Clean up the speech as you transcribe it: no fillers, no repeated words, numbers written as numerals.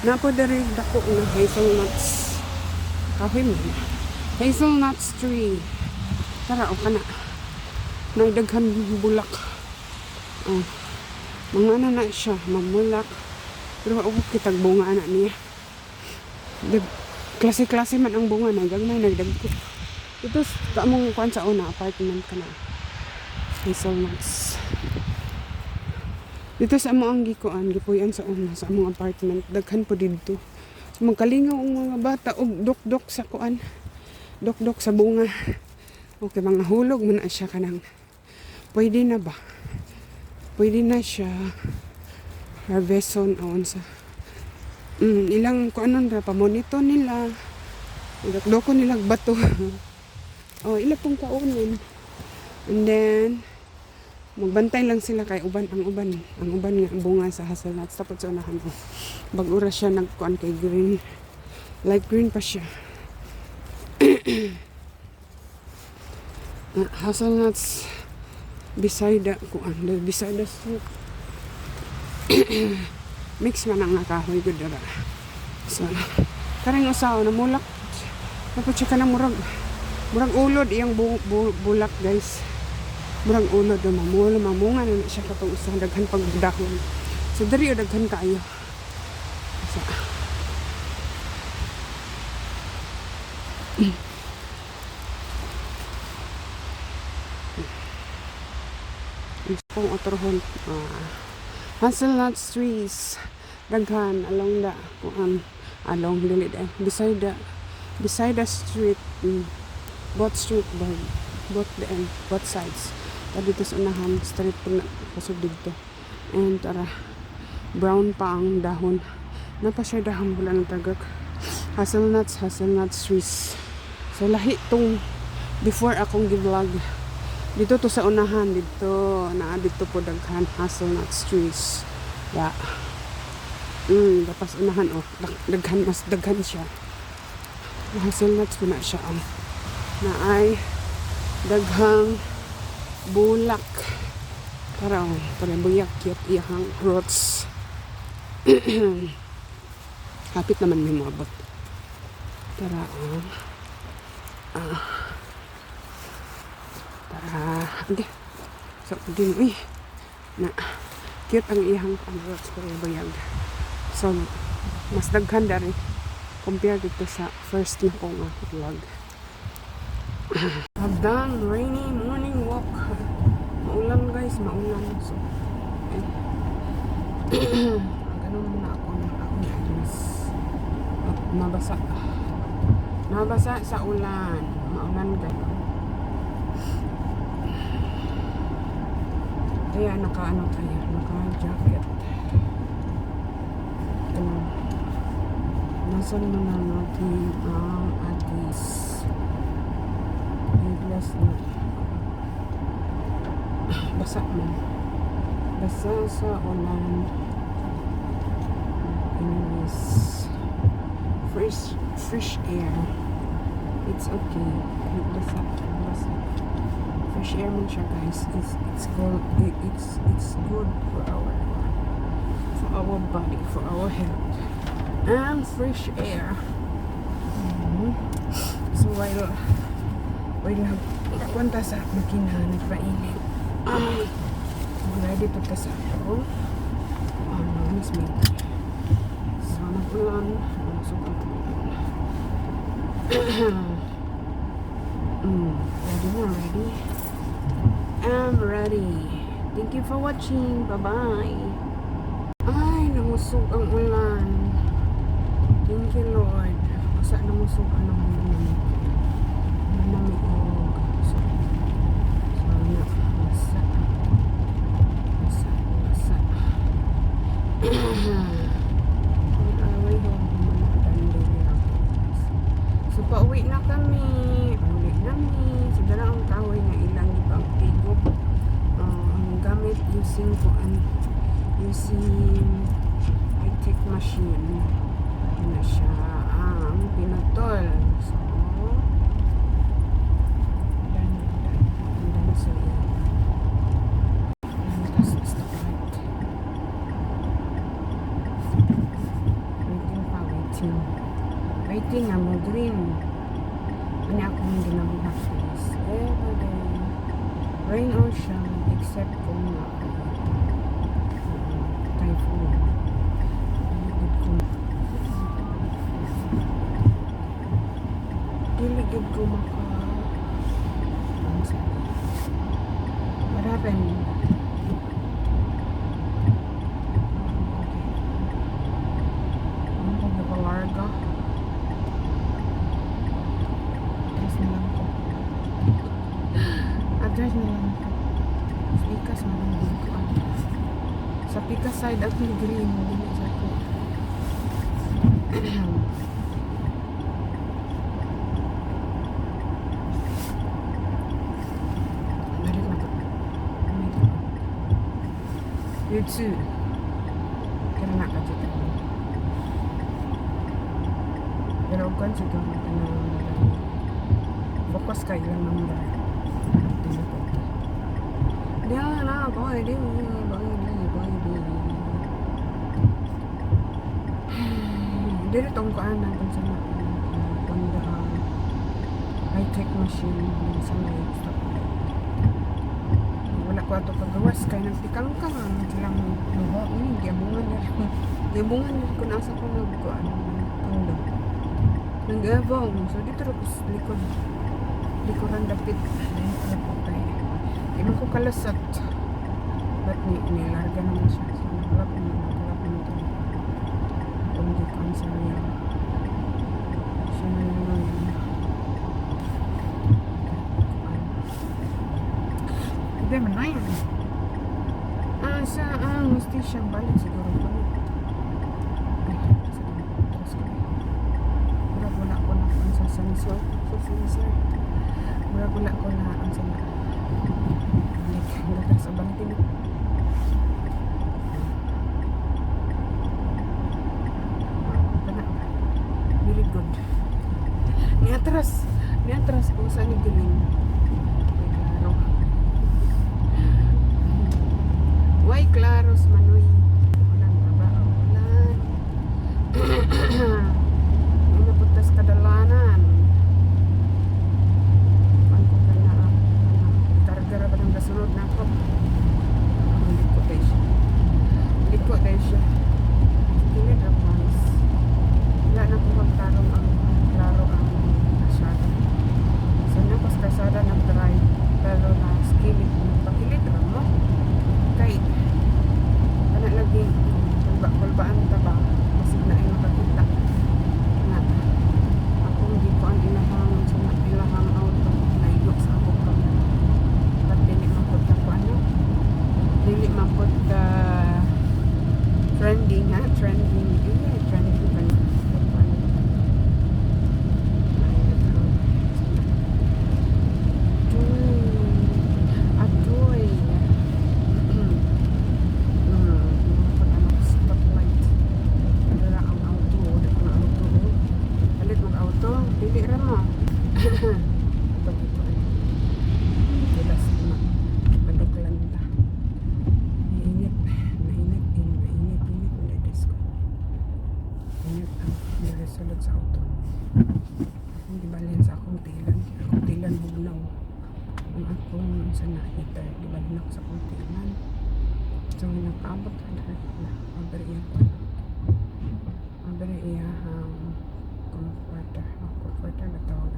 Napo diri dako nga hazelnuts. Kahoy mo. Hazelnuts tree. Tara o kana. Naidaghan bulak. Oh. Mga na siya, mamulak. Pero ako kitag bunga na niya. Klase-klase man ang bunga na gagmay nagdagko. Ito kamong kuan sa una apartment kana. Hazelnuts. Dito sa among gikuan, gipuyan sa una sa among apartment, daghan po dito. So, magkalingaw ang mga bata og dok-dok sa kuan. Dok-dok sa bunga. Okay, mga hulog man na siya kanang. Pwede na ba? Pwede na siya harveston aon sa ilang kuanon ra pa monitor nila. Dok-doko nila bato. Oh, ila pong kaunon. And then magbantay lang sila kay uban nga bunga sa hazelnuts tapos sa unahan ko bag-ura siya nagkuan kay green, light green pa siya. Hazelnuts beside the kuan, beside the street. Mix man ang kahoy gud dira. So karang usaw na mulak tapos siya kanang murag ulod iyang bulak guys. Murang ulo do mamunga na siya katong usa daghan pag dahon. So diri daghan kaayo. So, kung otorhon hazelnuts trees daghan along the along dili beside the street, both street both sides. Dito sa unahan street po na kusog dito. And tara, brown pa ang dahon. Napa siya dahon wala ng tagak. Hazelnuts trees. So lahi tong before akong gi-vlog. Dito to sa unahan dito po daghan hazelnuts trees. Yeah. Tapos unahan daghan mas daghan siya. Hazelnuts po na siya na ay daghang bulak para buyak kit iyang roots. Hapit naman may mabot. Tara okay. So din na cute ang iyang roots para buyag. So mas daghan dari compared dito sa first na kong vlog. I've done rainy morning walk. Maulan guys, maulan. So, ganun muna ako ng akong ayos. Nabasa sa ulan. Maulan ganun. Kaya naka-jacket. Nasan mo na natin ang atis. Basa sa ulan. Anyways, fresh air, it's okay. Basa fresh air man siya guys. It's good for our body, for our health, and fresh air. So while punta sa makina nagpainit, ready to test ako mas may so nagulan ready. I'm ready. Thank you for watching. Bye bye. Ay namusog ang ulan. Thank you Lord. Asa namusog anong so pauwi na kami. So dala ang kahoy na ilang ibang tigop. Ang gamit using high-tech machine. Na siya ang pinutol. So station. Waiting na mo green. Ano ako hindi na buhat is every day. Rain or shine except kung na typhoon. Diligid ko maka what happened? Ano ko nakalarga? Address na lang ko. Address na lang ko. Pikas mo lang din ko. Sa Pikas side at yung green. Hindi sa ko. YouTube. Kaya na ka dito. Pero kung siya kang fokus ka ilang number. Diyan na, boy, di. Dito tong kuan na kung sa panda high-tech machine sa may stop. Wala ko ato kagawas kay nagtikang ka silang luho giyabungan nila ko nasa ko nagkuan panda nag-evong so dito ro likuran dapit di man ko kalasat but nilarga naman siya so naglap nito kung di cancel niya siya na naman hindi man na yan saan gusto siyang balik siguro ko wala ko na ang sa sensor wala ko na ang sa balik sa balikin very good niatras kung saan ni galing Way claros manoy. Ulan trabaho. Ulan. Ano putas kadalanan. Ano ko na kargara pa ng gasunod na ako. Liko tayo siya. Kini drapas. Wala na kung magtarong ang klaro ang kasada. So napos kasada nag-drive. Pero na skillit. Pakilit mo. Kay lagi kulbaan ta ba masig na ay makakita na ako hindi ko ang ilahang sa ilahang auto na ilok sa ako kami at dili mapod ka ko ano dili mapod ka trending pa Dili ra mo. Ito. Dilas na. Paduklan ta. Mainit. Wala desko. Init ang nalasulod sa auto. Hindi balhin sa akong tilan. Akong tilan bugnaw. Ang akong sa nakita. Di balhin ako sa akong tilan. So, nakaabot na. Mabari yan ko. Mabari iya comforter na tawag